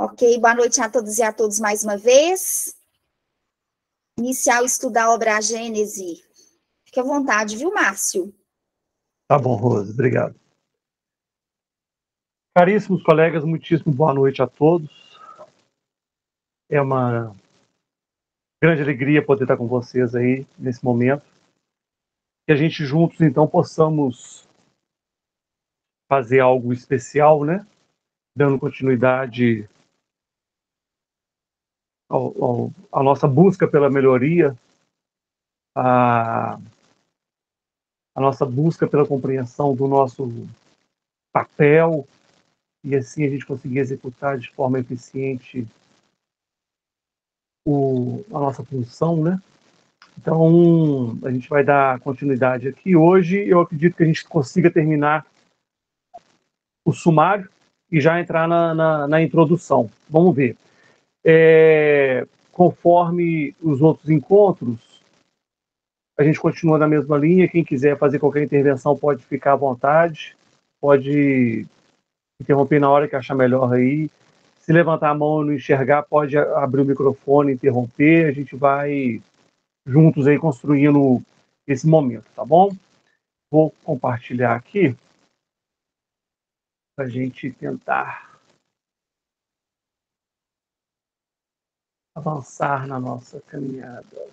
Ok, boa noite a todos e a todos mais uma vez. Iniciar o estudo da obra A Gênese. Fique à vontade, viu, Márcio? Tá bom, Rose, obrigado. Caríssimos colegas, muitíssimo boa noite a todos. É uma grande alegria poder estar com vocês aí nesse momento. Que a gente juntos, então, possamos fazer algo especial, né? Dando continuidade à nossa busca pela melhoria, a nossa busca pela compreensão do nosso papel e assim a gente conseguir executar de forma eficiente a nossa função, né? Então, a gente vai dar continuidade aqui. Hoje, eu acredito que a gente consiga terminar o sumário e já entrar na introdução. Vamos ver. Conforme os outros encontros, a gente continua na mesma linha. Quem quiser fazer qualquer intervenção pode ficar à vontade, pode interromper na hora que achar melhor aí. Se levantar a mão e não enxergar, pode abrir o microfone e interromper. A gente vai juntos aí construindo esse momento, tá bom? Vou compartilhar aqui para a gente tentar avançar na nossa caminhada.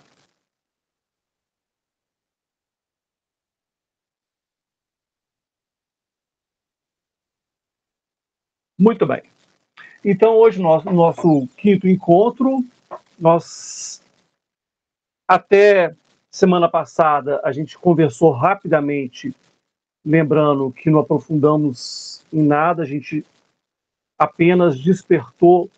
Muito bem. Então, hoje, no nosso quinto encontro, nós, até semana passada, a gente conversou rapidamente, lembrando que não aprofundamos em nada, a gente apenas despertou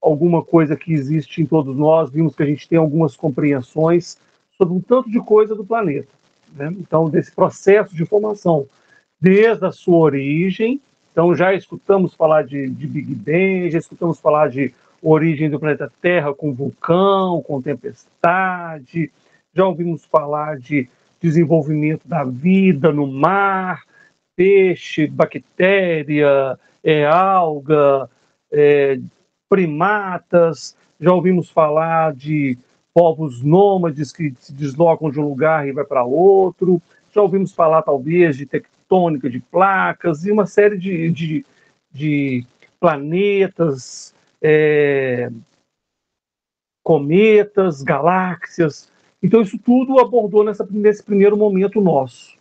alguma coisa que existe em todos nós, vimos que a gente tem algumas compreensões sobre um tanto de coisa do planeta, né? Então, desse processo de formação, desde a sua origem. Então, já escutamos falar de Big Bang, já escutamos falar de origem do planeta Terra com vulcão, com tempestade, já ouvimos falar de desenvolvimento da vida no mar, peixe, bactéria, alga, primatas, já ouvimos falar de povos nômades que se deslocam de um lugar e vai para outro, já ouvimos falar talvez de tectônica de placas e uma série de planetas, cometas, galáxias. Então isso tudo abordou nesse primeiro momento nosso.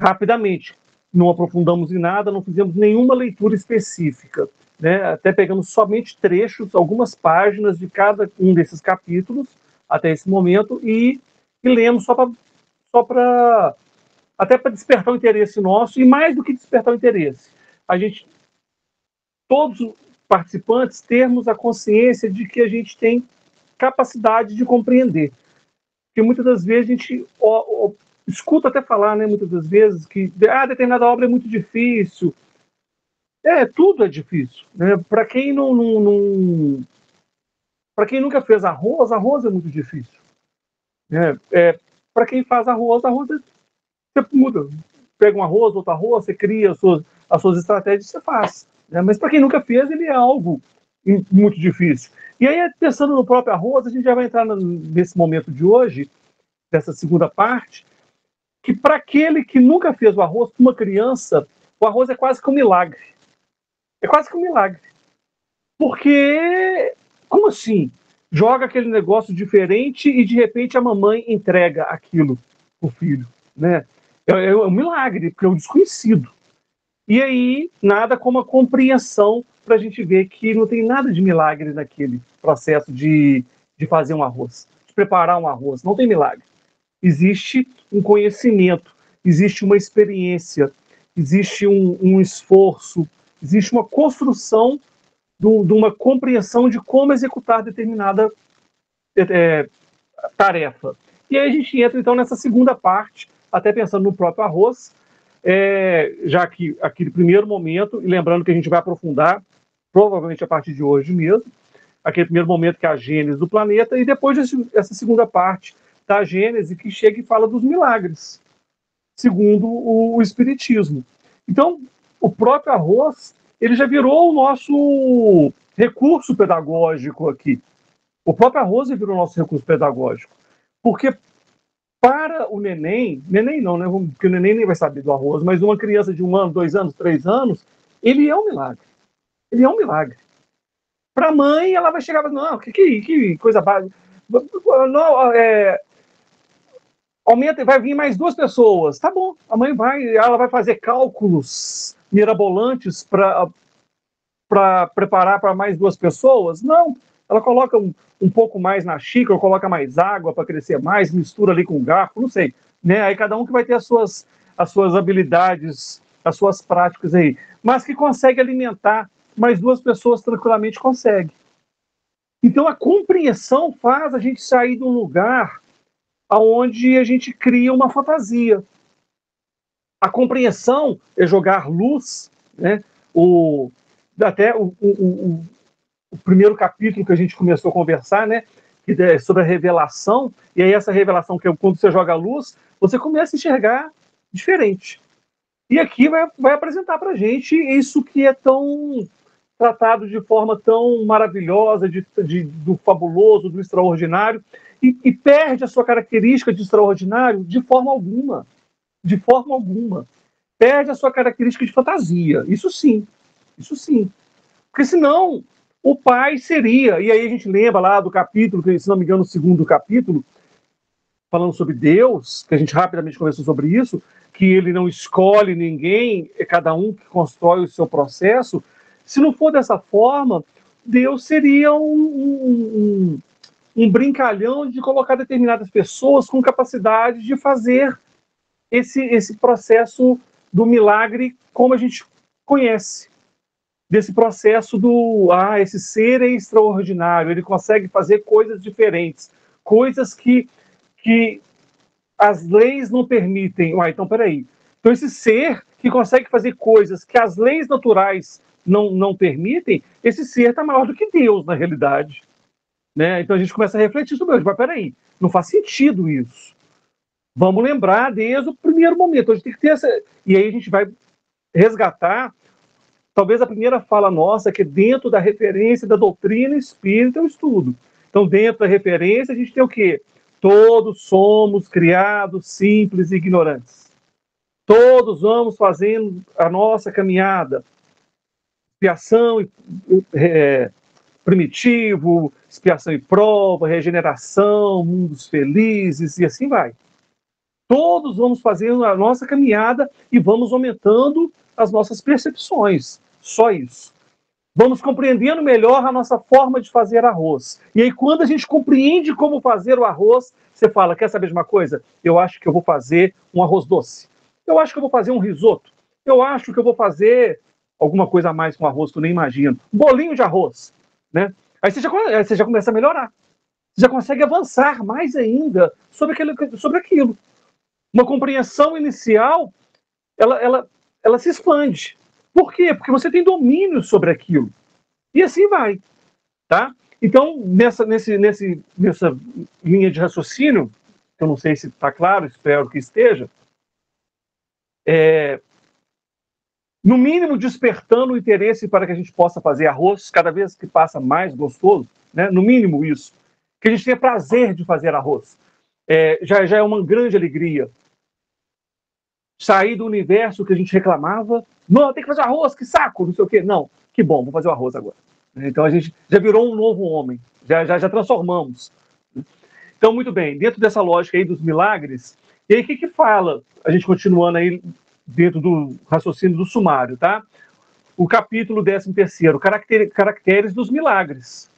Rapidamente, não aprofundamos em nada, não fizemos nenhuma leitura específica, né? Até pegamos somente trechos, algumas páginas de cada um desses capítulos até esse momento e lemos até para despertar o interesse nosso, e mais do que despertar o interesse, todos os participantes termos a consciência de que a gente tem capacidade de compreender. Porque muitas das vezes a gente escuta até falar, né, muitas das vezes, que determinada obra é muito difícil. Tudo é difícil, né? Para quem para quem nunca fez arroz é muito difícil, né? Para quem faz arroz você muda, pega um arroz, outro arroz, você cria as suas estratégias, você faz, né? Mas para quem nunca fez, ele é algo muito difícil. E aí, pensando no próprio arroz, a gente já vai entrar nesse momento de hoje, dessa segunda parte, que para aquele que nunca fez o arroz, para uma criança, o arroz é quase que um milagre. É quase que um milagre. Porque, como assim? Joga aquele negócio diferente e de repente a mamãe entrega aquilo pro filho, né? É um milagre, porque é um desconhecido. E aí, nada como a compreensão para a gente ver que não tem nada de milagre naquele processo de fazer um arroz, de preparar um arroz. Não tem milagre. Existe um conhecimento, existe uma experiência, existe um esforço, existe uma construção de uma compreensão de como executar determinada tarefa. E aí a gente entra, então, nessa segunda parte, até pensando no próprio arroz, já que aquele primeiro momento, e lembrando que a gente vai aprofundar, provavelmente a partir de hoje mesmo, aquele primeiro momento que é a gênese do planeta, e depois essa segunda parte da gênese que chega e fala dos milagres, segundo o Espiritismo. Então, o próprio arroz, ele já virou o nosso recurso pedagógico aqui. O próprio arroz virou nosso recurso pedagógico. Porque para o neném não, né? Porque o neném nem vai saber do arroz, mas uma criança de 1 ano, 2 anos, 3 anos, ele é um milagre. Ele é um milagre. Para a mãe, ela vai chegar e falar, não, que coisa básica. Não, aumenta, vai vir mais 2 pessoas. Tá bom, a mãe ela vai fazer cálculos mirabolantes para preparar para mais 2 pessoas? Não. Ela coloca um pouco mais na xícara, coloca mais água para crescer mais, mistura ali com garfo, não sei. Né? Aí cada um que vai ter as suas habilidades, as suas práticas aí. Mas que consegue alimentar mais 2 pessoas tranquilamente consegue. Então a compreensão faz a gente sair de um lugar onde a gente cria uma fantasia. A compreensão é jogar luz, né? Até o primeiro capítulo que a gente começou a conversar, né? Que é sobre a revelação, e aí essa revelação que é quando você joga a luz, você começa a enxergar diferente. E aqui vai apresentar para a gente isso que é tão tratado de forma tão maravilhosa, do fabuloso, do extraordinário, e perde a sua característica de extraordinário de forma alguma. De forma alguma. Perde a sua característica de fantasia. Isso sim. Isso sim. Porque senão o pai seria, e aí a gente lembra lá do capítulo, que se não me engano o 2º capítulo, falando sobre Deus, que a gente rapidamente conversou sobre isso, que ele não escolhe ninguém, é cada um que constrói o seu processo. Se não for dessa forma, Deus seria um brincalhão de colocar determinadas pessoas com capacidade de fazer esse processo do milagre como a gente conhece. Desse processo esse ser é extraordinário, ele consegue fazer coisas diferentes, coisas que as leis não permitem. Então, peraí. Então, esse ser que consegue fazer coisas que as leis naturais não permitem, esse ser está maior do que Deus, na realidade. Né? Então, a gente começa a refletir sobre isso. Mas, peraí, não faz sentido isso. Vamos lembrar desde o primeiro momento. A gente tem que ter essa... E aí a gente vai resgatar, talvez a primeira fala nossa, que é dentro da referência da doutrina espírita, o estudo. Então, dentro da referência, a gente tem o quê? Todos somos criados simples e ignorantes. Todos vamos fazendo a nossa caminhada. Expiação primitivo, expiação e prova, regeneração, mundos felizes, e assim vai. Todos vamos fazendo a nossa caminhada e vamos aumentando as nossas percepções. Só isso. Vamos compreendendo melhor a nossa forma de fazer arroz. E aí, quando a gente compreende como fazer o arroz, você fala, quer saber de uma coisa? Eu acho que eu vou fazer um arroz doce. Eu acho que eu vou fazer um risoto. Eu acho que eu vou fazer alguma coisa a mais com arroz que eu nem imagino. Um bolinho de arroz. Né? Aí você já começa a melhorar. Você já consegue avançar mais ainda sobre aquilo. Uma compreensão inicial, ela se expande. Por quê? Porque você tem domínio sobre aquilo. E assim vai. Tá? Então, nessa linha de raciocínio, eu não sei se está claro, espero que esteja, no mínimo despertando o interesse para que a gente possa fazer arroz cada vez que passa mais gostoso, né? No mínimo isso. Que a gente tenha prazer de fazer arroz. Já é uma grande alegria. Sair do universo que a gente reclamava, não, tem que fazer arroz, que saco, não sei o quê. Não, que bom, vou fazer o arroz agora. Então a gente já virou um novo homem, já transformamos. Então, muito bem, dentro dessa lógica aí dos milagres, e aí o que fala, a gente continuando aí dentro do raciocínio do sumário, tá? O capítulo 13º, caracteres dos milagres.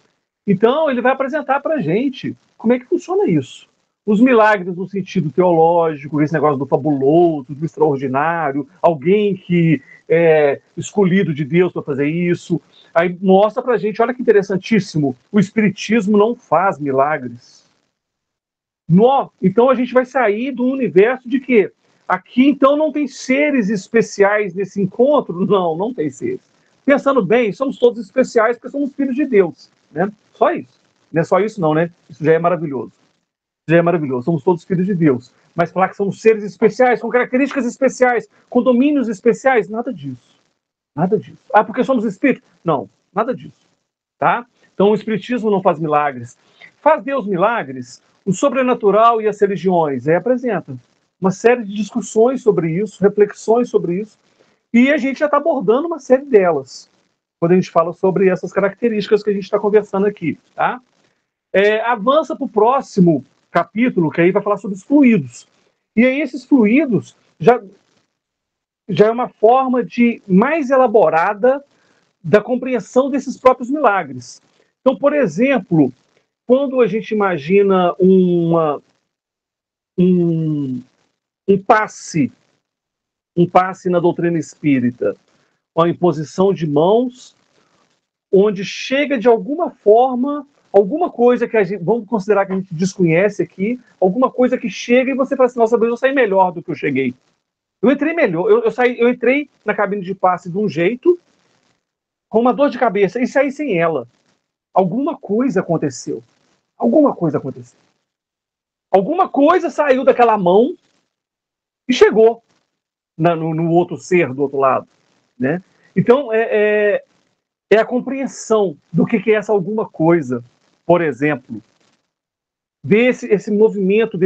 Então, ele vai apresentar para a gente como é que funciona isso. Os milagres no sentido teológico, esse negócio do fabuloso, do extraordinário, alguém que é escolhido de Deus para fazer isso. Aí mostra para a gente, olha que interessantíssimo, o Espiritismo não faz milagres. Então a gente vai sair do universo de quê? Aqui, então, não tem seres especiais nesse encontro? Não tem seres. Pensando bem, somos todos especiais porque somos filhos de Deus. Né? Só isso. Não é só isso não, né? Isso já é maravilhoso. Já é maravilhoso. Somos todos filhos de Deus. Mas falar que somos seres especiais, com características especiais, com domínios especiais, nada disso. Nada disso. Ah, porque somos espíritos? Não, nada disso. tá? Então o Espiritismo não faz milagres. Faz Deus milagres? O sobrenatural e as religiões apresentam uma série de discussões sobre isso, reflexões sobre isso, e a gente já está abordando uma série delas, quando a gente fala sobre essas características que a gente está conversando aqui, tá? Avança para o próximo capítulo, que aí vai falar sobre os fluidos. E aí esses fluidos já é uma forma de mais elaborada da compreensão desses próprios milagres. Então, por exemplo, quando a gente imagina um passe na doutrina espírita, uma imposição de mãos, onde chega de alguma forma, alguma coisa que a gente, vamos considerar que a gente desconhece aqui, alguma coisa que chega e você fala assim, nossa, eu saí melhor do que eu cheguei. Eu entrei melhor, eu entrei na cabine de passe de um jeito, com uma dor de cabeça, e saí sem ela. Alguma coisa aconteceu. Alguma coisa aconteceu. Alguma coisa saiu daquela mão e chegou no outro ser do outro lado, né? Então, é a compreensão do que é essa alguma coisa. Por exemplo, ver esse movimento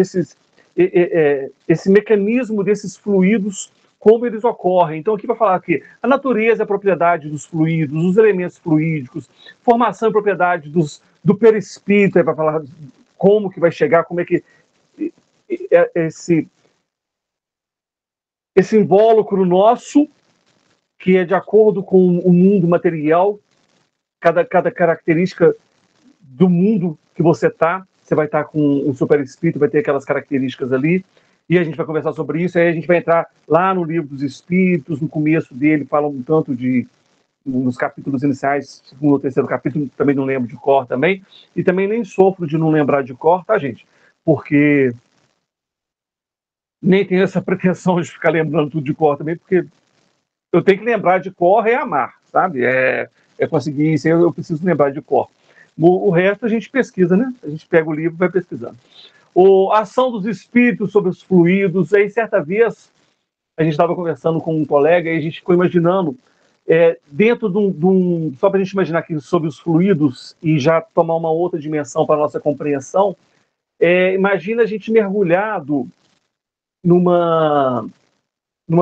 esse mecanismo desses fluidos, como eles ocorrem. Então, aqui vai falar que a natureza é a propriedade dos fluidos, os elementos fluídicos, formação e propriedade do perispírito, vai falar como que vai chegar, como é que esse invólucro nosso, que é de acordo com o mundo material, cada característica do mundo que você está, você vai estar com o superespírito, vai ter aquelas características ali, e a gente vai conversar sobre isso, aí a gente vai entrar lá no livro dos Espíritos, no começo dele, fala um tanto nos capítulos iniciais, segundo ou terceiro capítulo, também não lembro de cor também, e também nem sofro de não lembrar de cor, tá, gente? Porque nem tenho essa pretensão de ficar lembrando tudo de cor também, porque eu tenho que lembrar de cor e amar, sabe? Conseguir isso, eu preciso lembrar de cor. O resto a gente pesquisa, né? A gente pega o livro e vai pesquisando. A ação dos espíritos sobre os fluidos. Aí, certa vez, a gente estava conversando com um colega e a gente ficou imaginando, dentro de um só para a gente imaginar aqui sobre os fluidos e já tomar uma outra dimensão para a nossa compreensão, imagina a gente mergulhado numa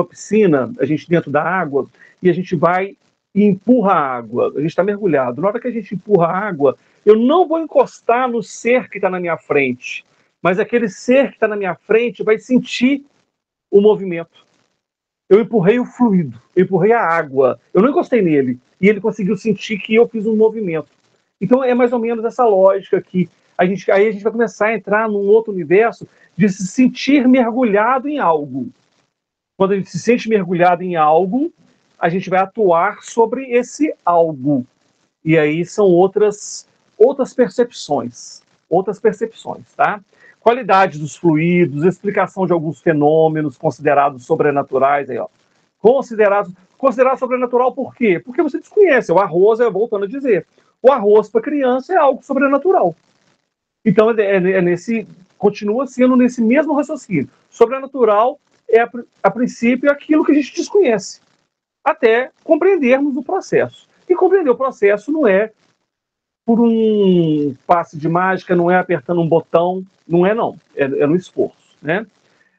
piscina, a gente dentro da água, e a gente vai e empurra a água. A gente está mergulhado. Na hora que a gente empurra a água, eu não vou encostar no ser que está na minha frente, mas aquele ser que está na minha frente vai sentir o movimento. Eu empurrei o fluido, eu empurrei a água, eu não encostei nele, e ele conseguiu sentir que eu fiz um movimento. Então é mais ou menos essa lógica que aí a gente vai começar a entrar num outro universo de se sentir mergulhado em algo. Quando a gente se sente mergulhado em algo, a gente vai atuar sobre esse algo. E aí são outras percepções. Outras percepções, tá? Qualidade dos fluidos, explicação de alguns fenômenos considerados sobrenaturais. Aí, ó. Considerado sobrenatural por quê? Porque você desconhece. O arroz, voltando a dizer, o arroz para criança é algo sobrenatural. Então, continua sendo nesse mesmo raciocínio. Sobrenatural a princípio, aquilo que a gente desconhece, até compreendermos o processo. E compreender o processo não é por um passe de mágica, não é apertando um botão, não é não, é no esforço, né?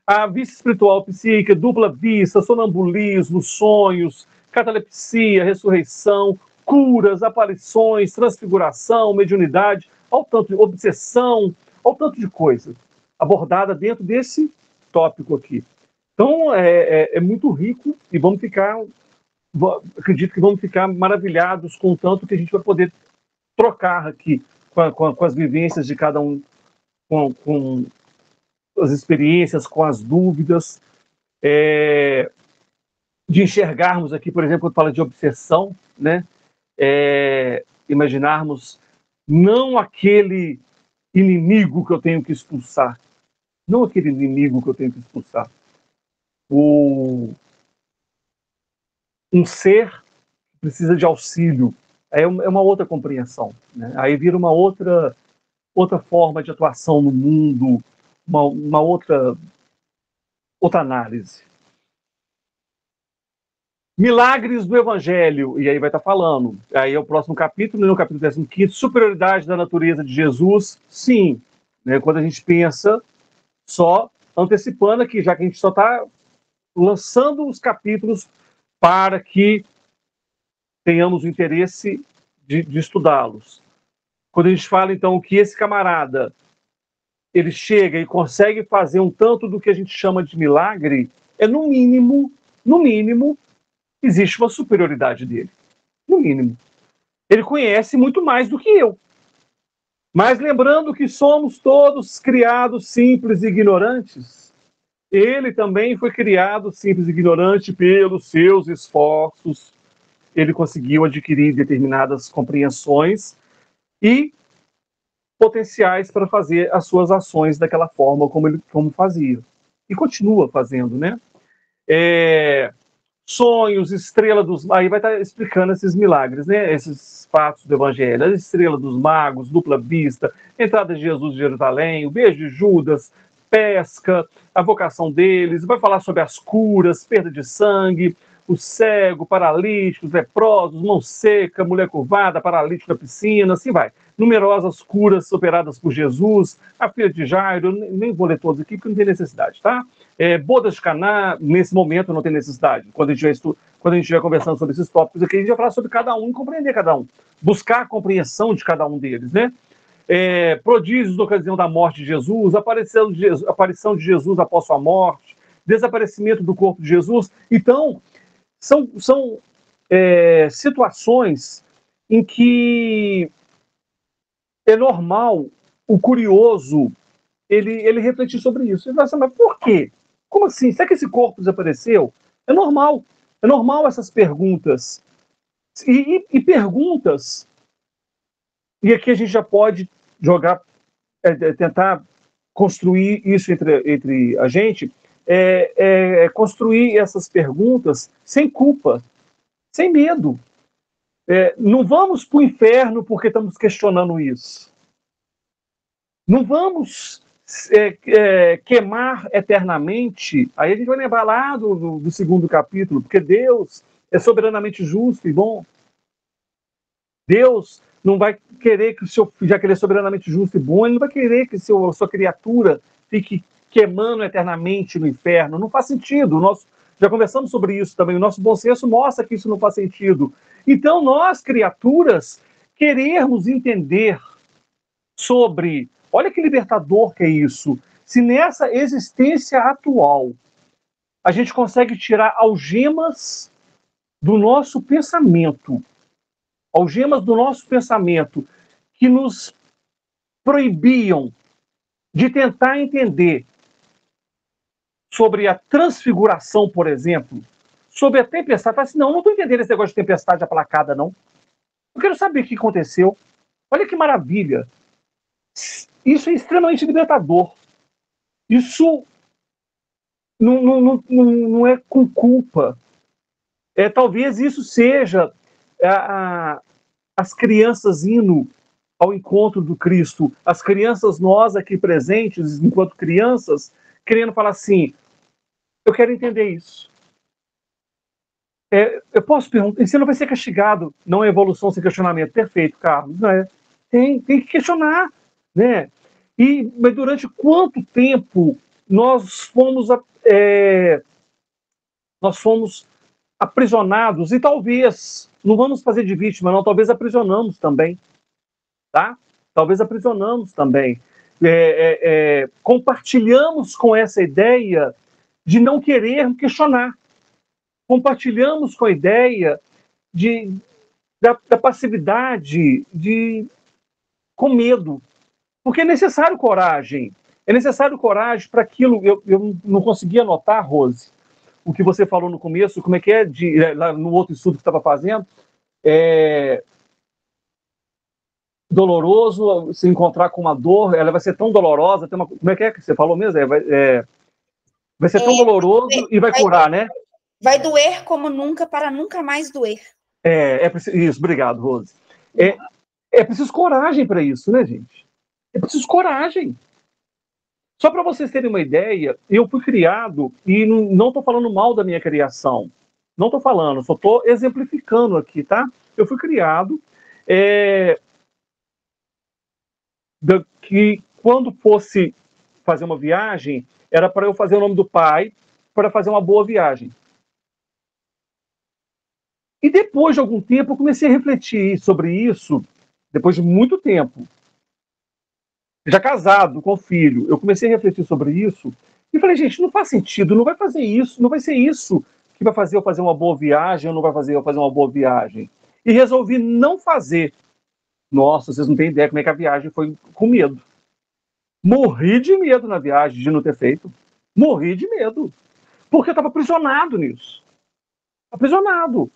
A vista espiritual psíquica, dupla vista, sonambulismo, sonhos, catalepsia, ressurreição, curas, aparições, transfiguração, mediunidade, ao tanto de obsessão, ao tanto de coisa abordada dentro desse tópico aqui. Então, é muito rico e acredito que vamos ficar maravilhados com o tanto que a gente vai poder trocar aqui com as vivências de cada um, com as experiências, com as dúvidas, de enxergarmos aqui, por exemplo, quando fala de obsessão, né? Imaginarmos não aquele inimigo que eu tenho que expulsar, não aquele inimigo que eu tenho que expulsar, um ser que precisa de auxílio. É uma outra compreensão, né? Aí vira uma outra forma de atuação no mundo, uma outra análise. Milagres do Evangelho, e aí vai estar falando, aí é o próximo capítulo, no capítulo 15, superioridade da natureza de Jesus, sim, né, quando a gente pensa, só antecipando aqui, já que a gente só está lançando os capítulos para que tenhamos o interesse de estudá-los. Quando a gente fala, então, que esse camarada, ele chega e consegue fazer um tanto do que a gente chama de milagre, é no mínimo, existe uma superioridade dele. No mínimo. Ele conhece muito mais do que eu. Mas lembrando que somos todos criados simples e ignorantes, ele também foi criado simples e ignorante pelos seus esforços. Ele conseguiu adquirir determinadas compreensões e potenciais para fazer as suas ações daquela forma como fazia. E continua fazendo, né? Sonhos, estrela dos... Aí vai estar explicando esses milagres, né? Esses fatos do Evangelho. A estrela dos magos, dupla vista, entrada de Jesus em Jerusalém, o beijo de Judas, pesca, a vocação deles. Vai falar sobre as curas, perda de sangue, o cego, paralíticos, leprosos, mão seca, mulher curvada, paralítico na piscina, assim vai. Numerosas curas operadas por Jesus, a filha de Jairo, nem vou ler todos aqui porque não tem necessidade, tá? Bodas de Caná, nesse momento não tem necessidade. Quando a gente estiver conversando sobre esses tópicos aqui, a gente vai falar sobre cada um e compreender cada um. Buscar a compreensão de cada um deles, né? Prodígios na ocasião da morte de Jesus, aparição de Jesus após sua morte, desaparecimento do corpo de Jesus. Então, são situações em que é normal o curioso ele refletir sobre isso. Ele vai assim, mas por quê? Como assim? Será que esse corpo desapareceu? É normal essas perguntas. E perguntas, e aqui a gente já pode jogar, tentar construir isso entre a gente, construir essas perguntas sem culpa, sem medo. Não vamos para o inferno porque estamos questionando isso. Não vamos queimar eternamente. Aí a gente vai lembrar lá do segundo capítulo, porque Deus é soberanamente justo e bom. Deus não vai querer que o seu filho, já que ele é soberanamente justo e bom, ele não vai querer que a sua criatura fique queimando eternamente no inferno. Não faz sentido. Nós já conversamos sobre isso também. O nosso bom senso mostra que isso não faz sentido. Então, nós, criaturas, querermos entender sobre... Olha que libertador que é isso. Se nessa existência atual a gente consegue tirar algemas do nosso pensamento, que nos proibiam de tentar entender sobre a transfiguração, por exemplo, sobre a tempestade. Fala assim, não estou entendendo esse negócio de tempestade aplacada, não. Eu quero saber o que aconteceu. Olha que maravilha. Isso é extremamente libertador. Isso não é com culpa. Talvez isso seja as crianças indo ao encontro do Cristo, as crianças, nós aqui presentes, enquanto crianças, querendo falar assim, eu quero entender isso. Eu posso perguntar, você não vai ser castigado, não é evolução sem questionamento. Perfeito, Carlos. Não é? Tem que questionar, né? Mas durante quanto tempo nós fomos aprisionados, e talvez, não vamos fazer de vítima, não, talvez aprisionamos também, tá? Talvez aprisionamos também. Compartilhamos com essa ideia de não querer questionar. Compartilhamos com a ideia da passividade, com medo. Porque é necessário coragem. É necessário coragem para aquilo. Eu não consegui anotar, Rose, o que você falou no começo, como é que lá no outro estudo que estava fazendo. Doloroso se encontrar com uma dor, ela vai ser tão dolorosa. Como é que você falou mesmo? Vai ser tão doloroso e vai curar, né? Vai doer como nunca, para nunca mais doer. Isso, obrigado, Rose. É preciso coragem para isso, né, gente? É preciso coragem. Só para vocês terem uma ideia, eu fui criado, e não estou falando mal da minha criação, Não estou falando, só estou exemplificando aqui, tá? Eu fui criado que quando fosse fazer uma viagem, era para eu fazer o nome do pai, para fazer uma boa viagem. E depois de algum tempo, eu comecei a refletir sobre isso, depois de muito tempo. Já casado, com filho, eu comecei a refletir sobre isso, e falei, gente, não faz sentido, não vai fazer isso, não vai ser isso que vai fazer eu fazer uma boa viagem, ou não vai fazer eu fazer uma boa viagem. E resolvi não fazer. Nossa, vocês não têm ideia como é que a viagem foi com medo. Morri de medo na viagem de não ter feito. Morri de medo. Porque eu estava aprisionado nisso. Aprisionado.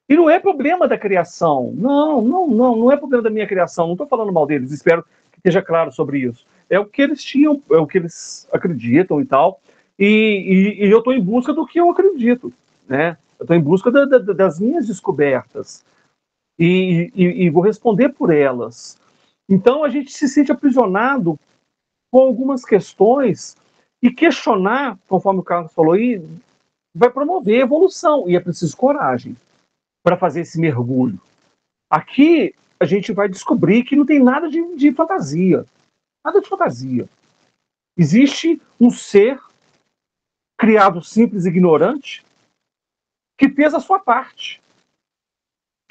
E não é problema da criação. Não é problema da minha criação. Não estou falando mal deles, espero que esteja claro sobre isso. É o que eles tinham, é o que eles acreditam e tal. E eu estou em busca do que eu acredito. Né? Eu estou em busca das minhas descobertas. E vou responder por elas. Então a gente se sente aprisionado com algumas questões e questionar, conforme o Carlos falou aí, vai promover evolução e é preciso coragem para fazer esse mergulho. Aqui a gente vai descobrir que não tem nada de fantasia. Nada de fantasia. Existe um ser criado simples e ignorante que fez a sua parte.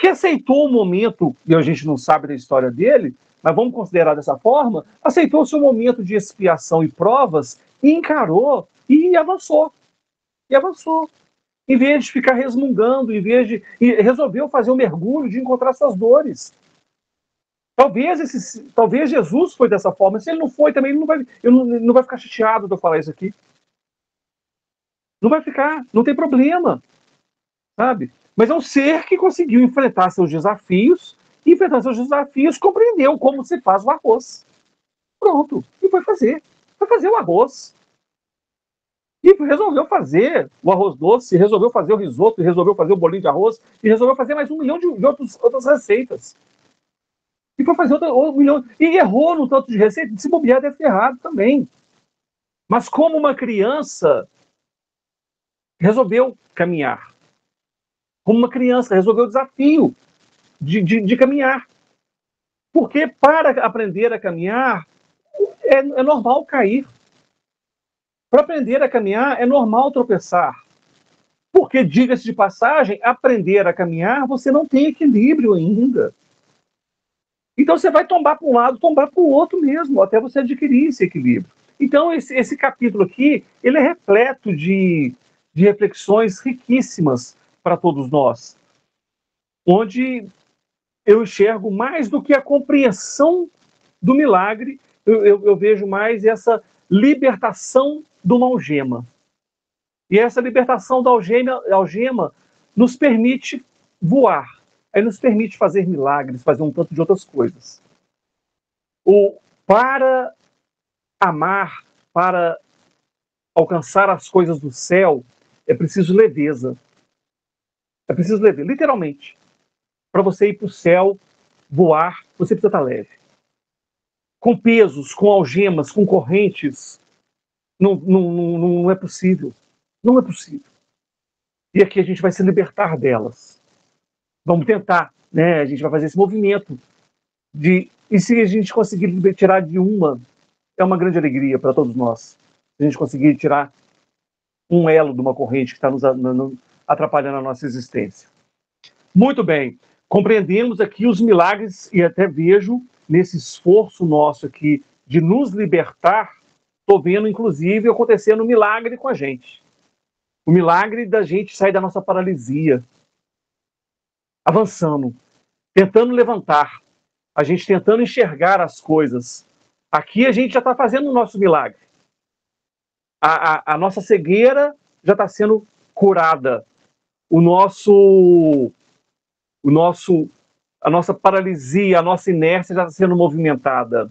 Que aceitou o momento, e a gente não sabe da história dele, mas vamos considerar dessa forma, aceitou o seu momento de expiação e provas e encarou e avançou. E avançou. Em vez de ficar resmungando, em vez de... E resolveu fazer um mergulho de encontrar suas dores. Talvez Jesus foi dessa forma. Se ele não foi, também ele não vai ficar chateado de eu falar isso aqui. Não vai ficar, não tem problema. Sabe? Mas é um ser que conseguiu enfrentar seus desafios, e enfrentando seus desafios, compreendeu como se faz o arroz. Pronto. E foi fazer. Foi fazer o arroz. E resolveu fazer o arroz doce, resolveu fazer o risoto, resolveu fazer o bolinho de arroz, e resolveu fazer mais 1 milhão de outras receitas. E foi fazer 1 milhão. E errou no tanto de receita, se bobear deve ter errado também. Mas como uma criança resolveu caminhar. Como uma criança resolveu o desafio de caminhar. Porque para aprender a caminhar, é normal cair. Para aprender a caminhar, é normal tropeçar. Porque, diga-se de passagem, aprender a caminhar, você não tem equilíbrio ainda. Então você vai tombar para um lado, tombar para o outro mesmo, até você adquirir esse equilíbrio. Então esse capítulo aqui, ele é repleto de reflexões riquíssimas para todos nós. Onde eu enxergo mais do que a compreensão do milagre, eu vejo mais essa libertação de uma algema. E essa libertação da algema nos permite voar, aí nos permite fazer milagres, fazer um tanto de outras coisas. Para amar, para alcançar as coisas do céu, é preciso leveza. É preciso leveza, literalmente. Para você ir para o céu, voar, você precisa estar leve. Com pesos, com algemas, com correntes, não é possível. Não é possível. E aqui a gente vai se libertar delas. Vamos tentar, né? A gente vai fazer esse movimento. E se a gente conseguir tirar de uma, é uma grande alegria para todos nós. Se a gente conseguir tirar um elo de uma corrente que está nos atrapalhando a nossa existência. Muito bem. Compreendemos aqui os milagres e até vejo nesse esforço nosso aqui de nos libertar, estou vendo inclusive acontecendo um milagre com a gente. O milagre da gente sair da nossa paralisia, avançando, tentando levantar, a gente tentando enxergar as coisas. Aqui a gente já está fazendo o nosso milagre. A nossa cegueira já está sendo curada. A nossa paralisia, a nossa inércia já está sendo movimentada.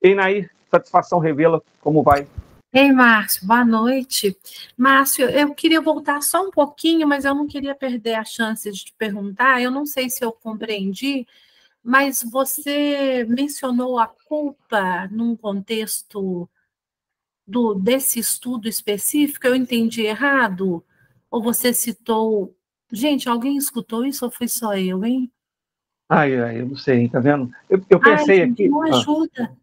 Ei, Nair, satisfação revela como vai. Ei, Márcio, boa noite. Márcio, eu queria voltar só um pouquinho, mas eu não queria perder a chance de te perguntar. Eu não sei se eu compreendi, mas você mencionou a culpa num contexto desse estudo específico. Eu entendi errado? Ou você citou Gente, alguém escutou isso ou foi só eu, hein? Ai, eu não sei, tá vendo? Eu pensei gente, aqui... não ajuda.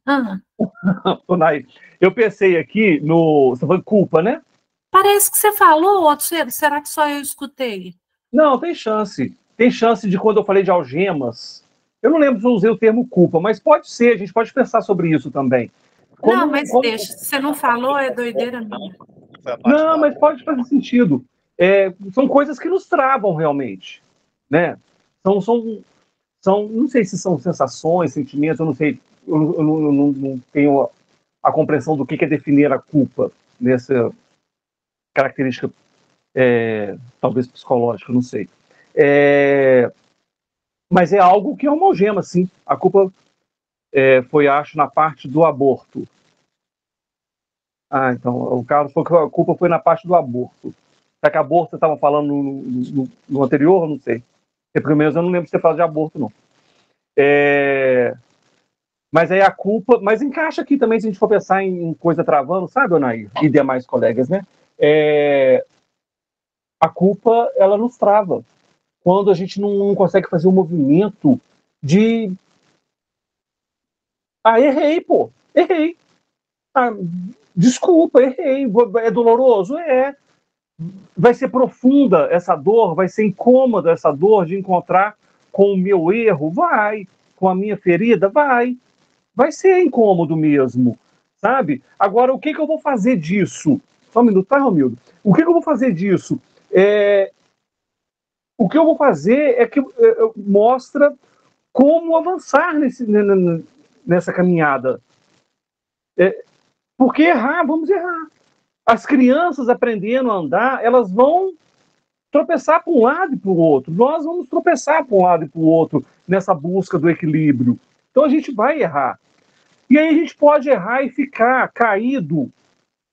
Nai, eu pensei aqui no... Você falou culpa, né? Parece que você falou, outro, será que só eu escutei? Não, tem chance. Tem chance de quando eu falei de algemas. Eu não lembro se eu usei o termo culpa, mas pode ser, a gente pode pensar sobre isso também. Não, mas deixa. Se você não falou, é doideira minha. Não, mas pode fazer sentido. São coisas que nos travam realmente, né? Não sei se são sensações, sentimentos, eu não sei, eu não tenho a compreensão do que é definir a culpa nessa característica, talvez psicológica, não sei. Mas é algo que é uma algema, sim. A culpa foi, acho, na parte do aborto. Ah, então, o Carlos falou que a culpa foi na parte do aborto. Será que aborto você estava falando no anterior? Eu não sei. Porque, pelo menos, eu não lembro de você falar de aborto, não. Mas aí a culpa... Mas encaixa aqui também, se a gente for pensar em coisa travando, sabe, Onair? E demais colegas, né? A culpa, ela nos trava. Quando a gente não consegue fazer um movimento de... errei, pô. Errei. Desculpa, errei. É doloroso? Vai ser profunda essa dor? Vai ser incômoda essa dor de encontrar com o meu erro? Vai. Com a minha ferida? Vai. Vai ser incômodo mesmo, sabe? Agora, o que eu vou fazer disso? Só um minuto, tá, Romildo? O que eu vou fazer disso? O que eu vou fazer é que mostra como avançar nessa caminhada. Porque errar, vamos errar. As crianças aprendendo a andar, elas vão tropeçar para um lado e para o outro. Nós vamos tropeçar para um lado e para o outro nessa busca do equilíbrio. Então a gente vai errar. E aí a gente pode errar e ficar caído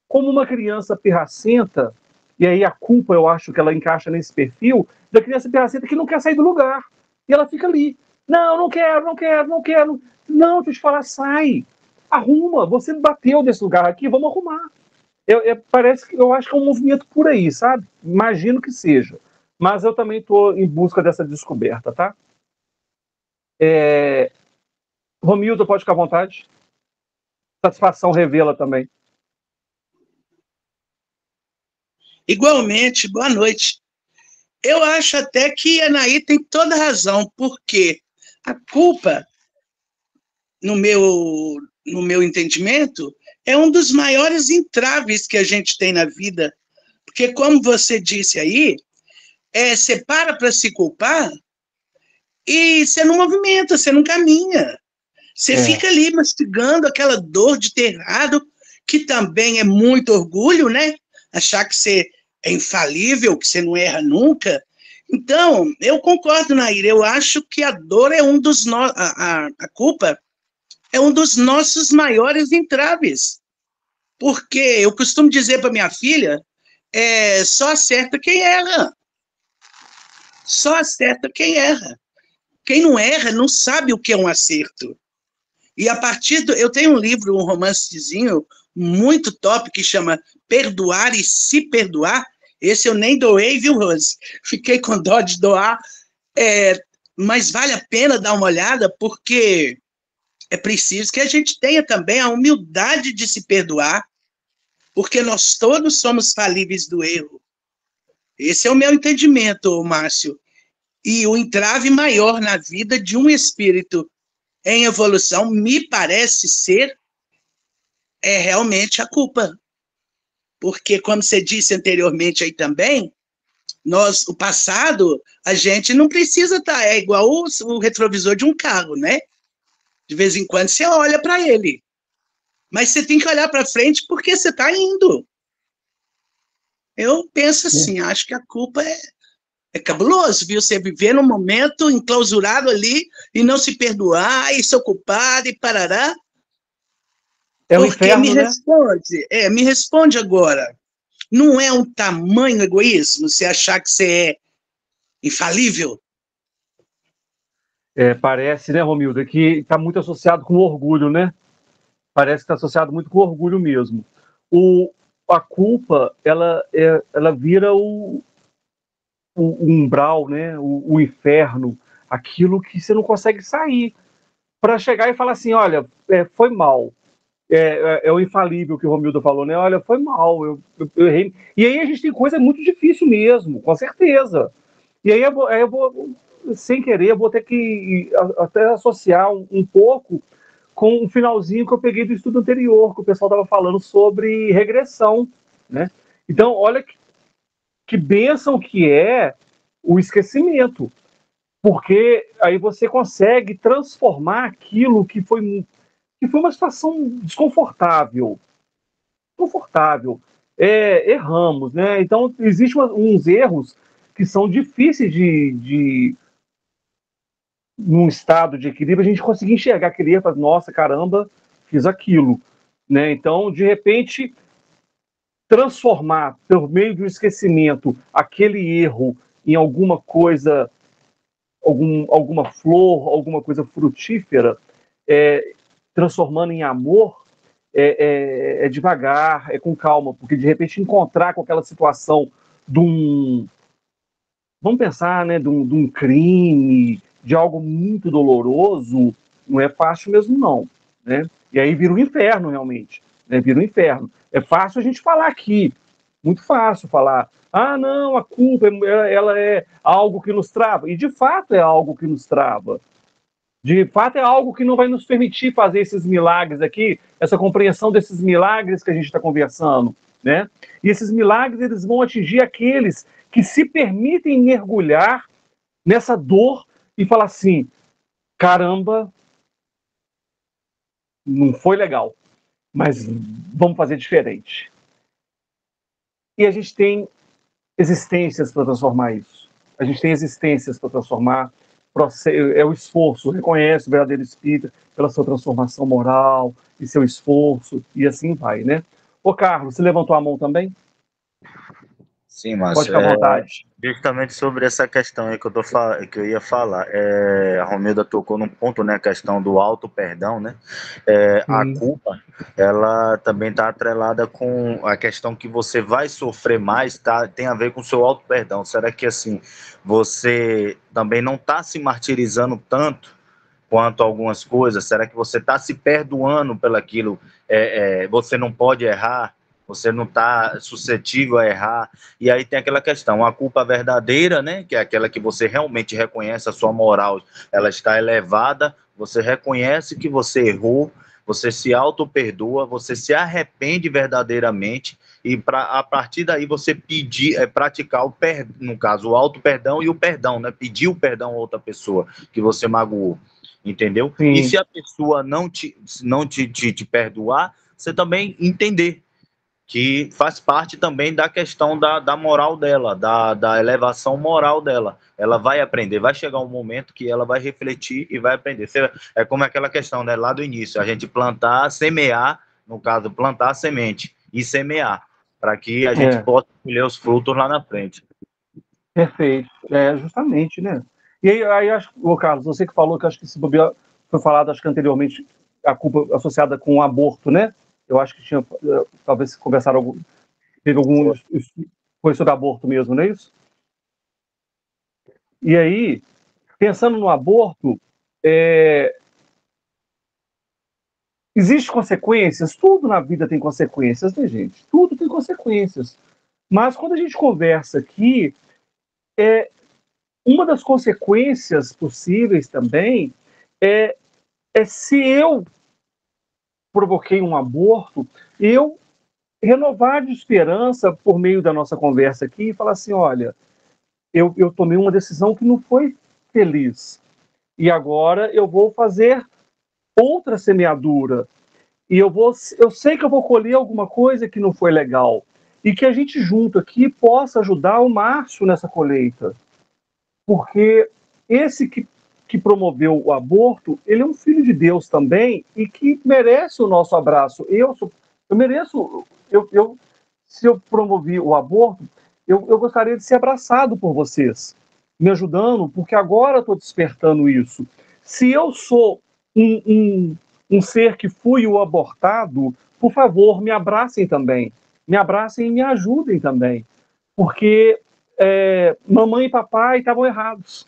como uma criança pirracenta, e aí a culpa, eu acho que ela encaixa nesse perfil, da criança pirracenta que não quer sair do lugar. E ela fica ali. Não quero. Não, deixa eu te falar, sai. Arruma, você bateu desse lugar aqui, vamos arrumar. Parece que eu acho que é um movimento por aí, sabe? Imagino que seja. Mas eu também estou em busca dessa descoberta, tá? Romildo, pode ficar à vontade. Satisfação revela também. Igualmente, boa noite. Eu acho até que a Anaí tem toda a razão, porque a culpa, no meu entendimento, é um dos maiores entraves que a gente tem na vida. Porque, como você disse aí, você para se culpar e você não movimenta, você não caminha. Você fica ali mastigando aquela dor de ter errado, que também é muito orgulho, né? Achar que você é infalível, que você não erra nunca. Então, eu concordo, Nair, eu acho que a dor é a culpa é um dos nossos maiores entraves. Porque eu costumo dizer para minha filha, só acerta quem erra. Só acerta quem erra. Quem não erra não sabe o que é um acerto. E a partir eu tenho um livro, um romancezinho muito top que chama Perdoar e Se Perdoar. Esse eu nem doei, viu, Rose? Fiquei com dó de doar, mas vale a pena dar uma olhada, porque é preciso que a gente tenha também a humildade de se perdoar, porque nós todos somos falíveis do erro. Esse é o meu entendimento, Márcio. E o entrave maior na vida de um espírito em evolução, me parece ser, realmente a culpa. Porque, como você disse anteriormente aí também, o passado, a gente não precisa estar, igual o retrovisor de um carro, né? De vez em quando você olha para ele. Mas você tem que olhar para frente porque você está indo. Eu penso assim, acho que a culpa é cabuloso, viu? Você viver num momento enclausurado ali e não se perdoar, e ser culpado e parará. É um inferno, né? Me responde agora. Não é um tamanho egoísmo você achar que você é infalível? Parece, né, Romildo, que está muito associado com orgulho, né? Parece que está associado muito com orgulho mesmo. A culpa, ela vira o umbral, né, o inferno, aquilo que você não consegue sair, para chegar e falar assim, olha, foi mal. É o infalível que o Romildo falou, né? Olha, foi mal, eu errei. E aí a gente tem coisa muito difícil mesmo, com certeza. E aí eu vou sem querer, eu vou ter que até associar um pouco com o finalzinho que eu peguei do estudo anterior, que o pessoal estava falando sobre regressão, né? Então, olha que bênção que é o esquecimento, porque aí você consegue transformar aquilo que foi uma situação desconfortável. Erramos, né? Então, existem uns erros que são difíceis num estado de equilíbrio, a gente conseguir enxergar aquele erro e falar, nossa, caramba, fiz aquilo, né? Então, de repente, transformar, por meio do esquecimento, aquele erro em alguma coisa, alguma flor, alguma coisa frutífera, transformando em amor, é devagar, é com calma, porque de repente encontrar com aquela situação vamos pensar, né, de um crime, de algo muito doloroso, não é fácil mesmo não, né? E aí vira um inferno realmente, né? Vira um inferno. É fácil a gente falar aqui, muito fácil falar, não, a culpa ela é algo que nos trava, e de fato é algo que nos trava. De fato, é algo que não vai nos permitir fazer esses milagres aqui, essa compreensão desses milagres que a gente está conversando, né? E esses milagres, eles vão atingir aqueles que se permitem mergulhar nessa dor e falar assim, caramba, não foi legal, mas vamos fazer diferente. E a gente tem existências para transformar isso. A gente tem existências para transformar. É o esforço, reconhece o verdadeiro espírito pela sua transformação moral e seu esforço, e assim vai, né? Ô, Carlos, você levantou a mão também? Sim, Márcio. Pode ficar à vontade. Justamente sobre essa questão aí que eu ia falar. A Romilda tocou num ponto, né? A questão do auto-perdão, né? A culpa, ela também está atrelada com a questão que você vai sofrer mais, tá? Tem a ver com o seu auto-perdão. Será que, assim, você também não está se martirizando tanto quanto a algumas coisas? Será que você está se perdoando pelaquilo? Você não pode errar? Você não está suscetível a errar? E aí tem aquela questão, a culpa verdadeira, né, que é aquela que você realmente reconhece a sua moral, ela está elevada, você reconhece que você errou, você se auto-perdoa, você se arrepende verdadeiramente, e a partir daí você praticar no caso, o auto-perdão e o perdão, né, pedir o perdão a outra pessoa que você magoou, entendeu? Sim. E se a pessoa não te perdoar, você também entender que faz parte também da questão da moral dela, da elevação moral dela. Ela vai aprender, vai chegar um momento que ela vai refletir e vai aprender. É como aquela questão, né, lá do início, a gente plantar, semear, no caso, plantar a semente e semear, para que a gente possa colher os frutos lá na frente. Perfeito, justamente, né? E aí acho, Carlos, você que falou, que acho que esse bobear foi falado, acho que anteriormente, a culpa associada com o aborto, né? Eu acho que tinha, talvez, conversaram, teve algum, foi sobre aborto mesmo, não é isso? E aí, pensando no aborto, existem consequências, tudo na vida tem consequências, né, gente? Tudo tem consequências. Mas quando a gente conversa aqui, uma das consequências possíveis também é se eu provoquei um aborto, eu renovar de esperança por meio da nossa conversa aqui e falar assim, olha, eu tomei uma decisão que não foi feliz e agora eu vou fazer outra semeadura e eu sei que eu vou colher alguma coisa que não foi legal e que a gente junto aqui possa ajudar o Márcio nessa colheita, porque esse que promoveu o aborto, ele é um filho de Deus também e que merece o nosso abraço. Eu mereço, se eu promovi o aborto, eu gostaria de ser abraçado por vocês, me ajudando, porque agora eu estou despertando isso. Se eu sou um ser que fui o abortado, por favor, me abracem também. Me abracem e me ajudem também. Porque mamãe e papai estavam errados.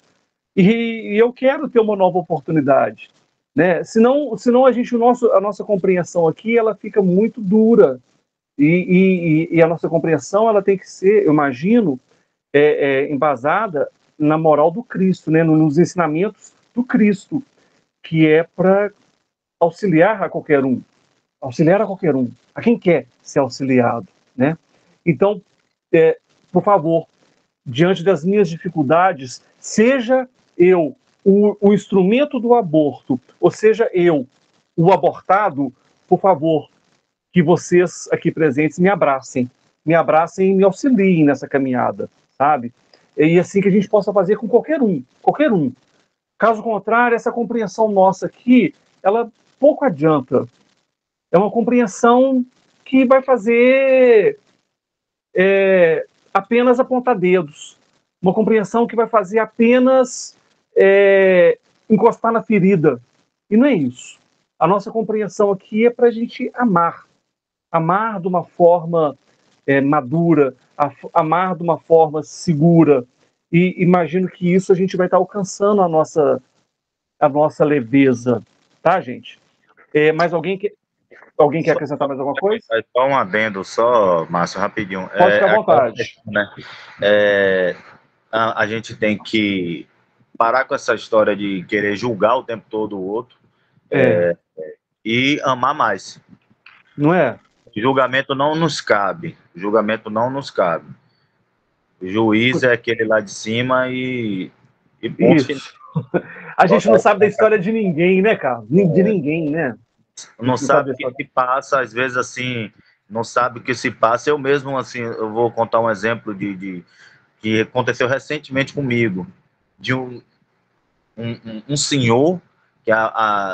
E eu quero ter uma nova oportunidade, né? Senão a nossa compreensão aqui ela fica muito dura. E a nossa compreensão ela tem que ser, eu imagino, embasada na moral do Cristo, né? Nos ensinamentos do Cristo, que é para auxiliar a qualquer um, a quem quer ser auxiliado, né? Então, por favor, diante das minhas dificuldades, seja eu o instrumento do aborto, ou seja eu o abortado, por favor, que vocês aqui presentes me abracem e me auxiliem nessa caminhada, sabe? E assim que a gente possa fazer com qualquer um. Caso contrário, essa compreensão nossa aqui, ela pouco adianta. É uma compreensão que vai fazer apenas apontar dedos. Uma compreensão que vai fazer apenas encostar na ferida. E não é isso. A nossa compreensão aqui é para a gente amar de uma forma madura, amar de uma forma segura. E imagino que isso a gente vai estar alcançando a nossa leveza, tá, gente? Mas alguém quer acrescentar mais alguma coisa? Só um adendo, Márcio, rapidinho. Pode ficar à vontade. A gente tem que parar com essa história de querer julgar o tempo todo o outro e amar mais. Não é? Julgamento não nos cabe. O juiz é aquele lá de cima e ponto. Isso. A gente não sabe da história de ninguém, né, Carlos? De ninguém, né? Não sabe o que se passa, às vezes, assim, não sabe o que se passa. Eu mesmo, assim, eu vou contar um exemplo que aconteceu recentemente comigo, de um senhor que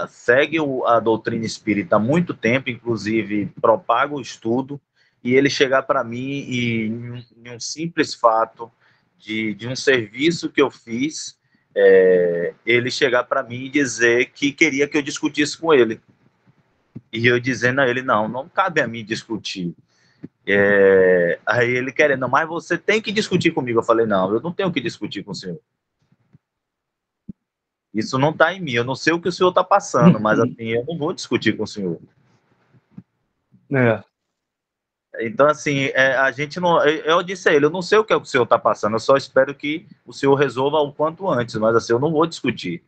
segue a doutrina espírita há muito tempo, inclusive propaga o estudo, e ele chegar para mim e, em um simples fato de um serviço que eu fiz, ele chegar para mim e dizer que queria que eu discutisse com ele. E eu dizendo a ele, não cabe a mim discutir. Aí ele querendo, mas você tem que discutir comigo. Eu falei, não, eu não tenho que discutir com o senhor. Isso não está em mim, eu não sei o que o senhor está passando, mas assim, eu não vou discutir com o senhor. Então, assim, a gente não... Eu disse a ele, eu não sei o que é que o senhor está passando, eu só espero que o senhor resolva o quanto antes, mas assim, eu não vou discutir.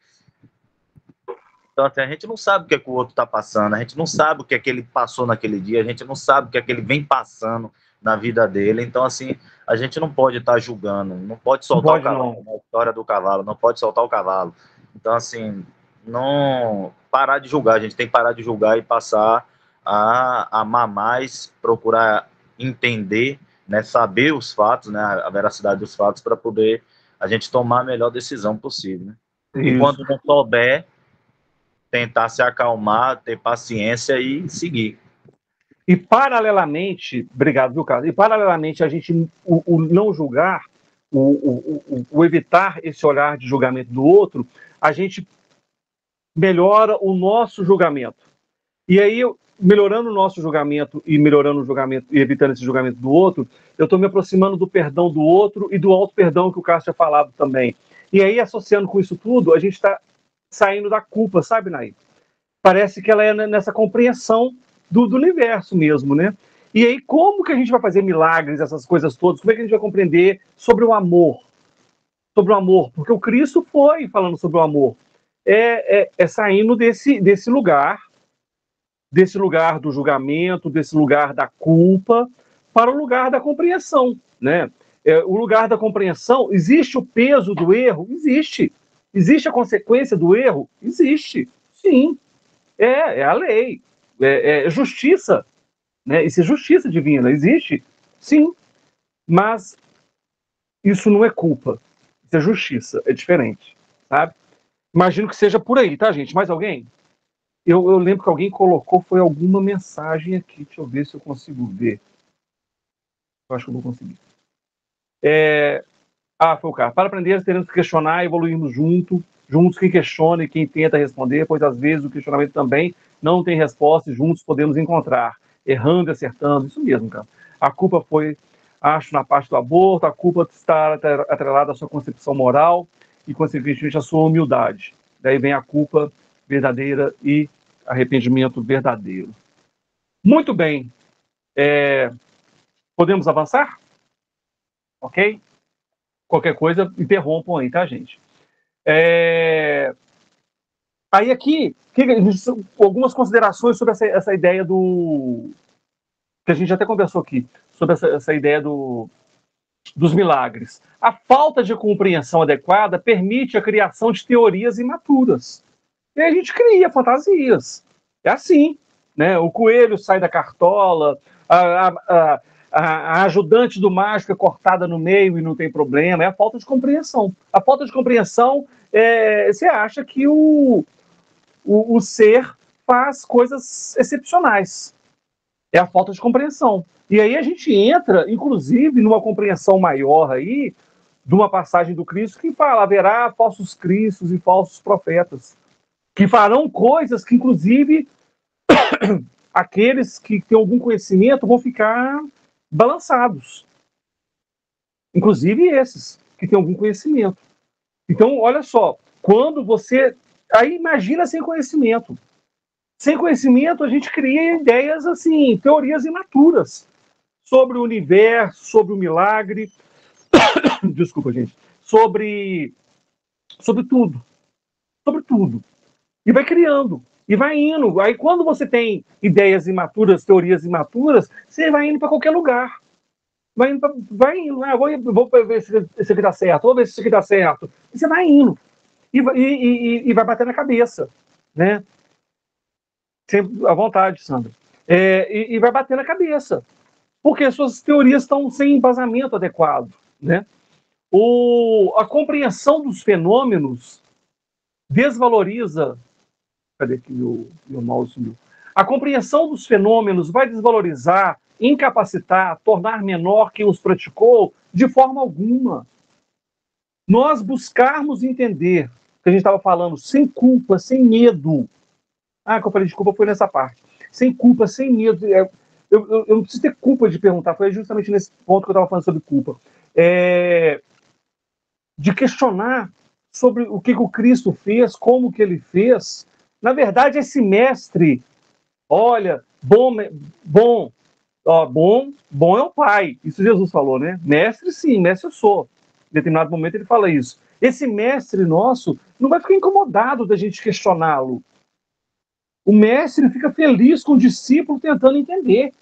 Então, assim, a gente não sabe o que é que o outro está passando, a gente não sabe o que é que ele passou naquele dia, a gente não sabe o que é que ele vem passando na vida dele. Então, assim, a gente não pode estar julgando, não pode soltar o cavalo, a história do cavalo, não pode soltar o cavalo. Então, assim, não parar de julgar, a gente tem que parar de julgar e passar a amar mais, procurar entender, né, saber os fatos, né, a veracidade dos fatos, para poder a gente tomar a melhor decisão possível. Né? E quando não souber, tentar se acalmar, ter paciência e seguir. E paralelamente, obrigado, viu, Carlos? E paralelamente a gente, o não julgar, o evitar esse olhar de julgamento do outro, a gente melhora o nosso julgamento. E aí, melhorando o nosso julgamento e melhorando o julgamento e evitando esse julgamento do outro, eu estou me aproximando do perdão do outro e do auto-perdão que o Cássio tinha falado também. E aí, associando com isso tudo, a gente está saindo da culpa, sabe, Naí? Parece que ela é nessa compreensão do universo mesmo, né? E aí, como que a gente vai fazer milagres, essas coisas todas? Como é que a gente vai compreender sobre o amor? Sobre o amor, porque o Cristo foi falando sobre o amor. Saindo desse lugar do julgamento, desse lugar da culpa, para o lugar da compreensão, né? O lugar da compreensão, existe o peso do erro? Existe. Existe a consequência do erro? Existe. Sim. É a lei. É justiça. Né? Isso é justiça divina. Existe? Sim. Mas isso não é culpa. Isso é justiça. É diferente. Sabe? Imagino que seja por aí, tá, gente? Mais alguém? Eu lembro que alguém colocou, foi alguma mensagem aqui. Deixa eu ver se eu consigo ver. Eu acho que eu vou conseguir. Foi o cara. Para aprender, teremos que questionar e evoluirmos juntos quem questiona e quem tenta responder, pois às vezes o questionamento também não tem resposta e juntos podemos encontrar, errando e acertando. Isso mesmo, cara. A culpa foi acho na parte do aborto, a culpa está atrelada à sua concepção moral e, consequentemente, à sua humildade. Daí vem a culpa verdadeira e arrependimento verdadeiro. Muito bem. Podemos avançar? Ok? Qualquer coisa, interrompam aí, tá, gente? Aí aqui, algumas considerações sobre essa ideia do... que a gente até conversou aqui, sobre essa ideia dos milagres. A falta de compreensão adequada permite a criação de teorias imaturas. E aí a gente cria fantasias. É assim, né? O coelho sai da cartola, a ajudante do mágico é cortada no meio e não tem problema. É a falta de compreensão. A falta de compreensão, você acha que o ser faz coisas excepcionais. É a falta de compreensão. E aí a gente entra, inclusive, numa compreensão maior aí, de uma passagem do Cristo que fala: haverá falsos cristos e falsos profetas, que farão coisas que, inclusive, aqueles que têm algum conhecimento vão ficar balançados. Inclusive esses que têm algum conhecimento. Então, olha só, quando você... Aí imagina sem conhecimento. Sem conhecimento, a gente cria ideias, assim, teorias imaturas sobre o universo, sobre o milagre, desculpa, gente, sobre tudo. Sobre tudo. E vai criando, e vai indo. Aí, quando você tem ideias imaturas, teorias imaturas, você vai indo para qualquer lugar. Vai indo. Vou ver se isso aqui dá certo, vou ver se isso aqui dá certo. E você vai indo. E vai bater na cabeça, né? Sempre à vontade, Sandra. E vai bater na cabeça, porque suas teorias estão sem embasamento adequado, né? A compreensão dos fenômenos desvaloriza... Cadê que meu mouse sumiu? A compreensão dos fenômenos vai desvalorizar, incapacitar, tornar menor quem os praticou de forma alguma. Nós buscarmos entender, que a gente estava falando, sem culpa, sem medo. Que eu falei de culpa foi nessa parte. Sem culpa, sem medo. Eu não preciso ter culpa de perguntar, foi justamente nesse ponto que eu estava falando sobre culpa. De questionar sobre o que o Cristo fez, como que ele fez. Na verdade, esse mestre, olha, bom é o Pai. Isso Jesus falou, né? Mestre, sim, mestre eu sou. Em determinado momento ele fala isso. Esse mestre nosso não vai ficar incomodado da gente questioná-lo. O mestre fica feliz com o discípulo tentando entender.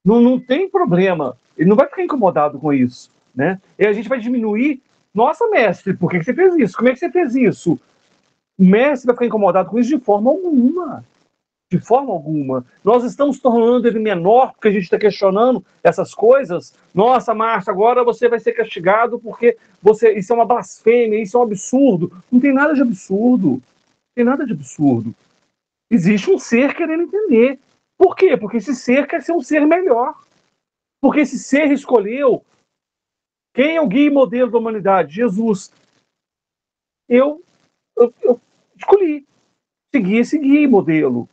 Não tem problema. Ele não vai ficar incomodado com isso, né? E a gente vai diminuir. Nossa, mestre, por que você fez isso? Como é que você fez isso? O mestre vai ficar incomodado com isso de forma alguma. De forma alguma. Nós estamos tornando ele menor porque a gente está questionando essas coisas. Nossa, Márcia, agora você vai ser castigado porque isso é uma blasfêmia, isso é um absurdo. Não tem nada de absurdo. Não tem nada de absurdo. Existe um ser querendo entender. Por quê? Porque esse ser quer ser um ser melhor. Porque esse ser escolheu quem é o guia e modelo da humanidade? Jesus. Eu escolhi seguir esse guia e modelo.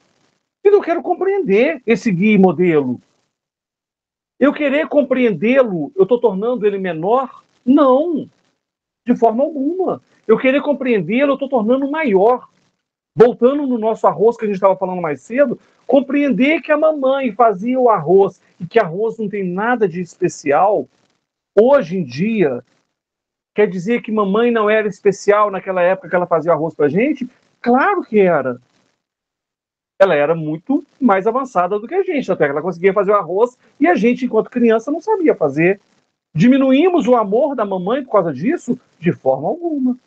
E não quero compreender esse guia e modelo. Eu querer compreendê-lo, eu estou tornando ele menor? Não, de forma alguma. Eu querer compreendê-lo, eu estou tornando maior. Voltando no nosso arroz que a gente estava falando mais cedo, compreender que a mamãe fazia o arroz e que arroz não tem nada de especial, hoje em dia, quer dizer que mamãe não era especial naquela época que ela fazia o arroz para a gente? Claro que era. Ela era muito mais avançada do que a gente, até que ela conseguia fazer o arroz e a gente, enquanto criança, não sabia fazer. Diminuímos o amor da mamãe por causa disso? De forma alguma.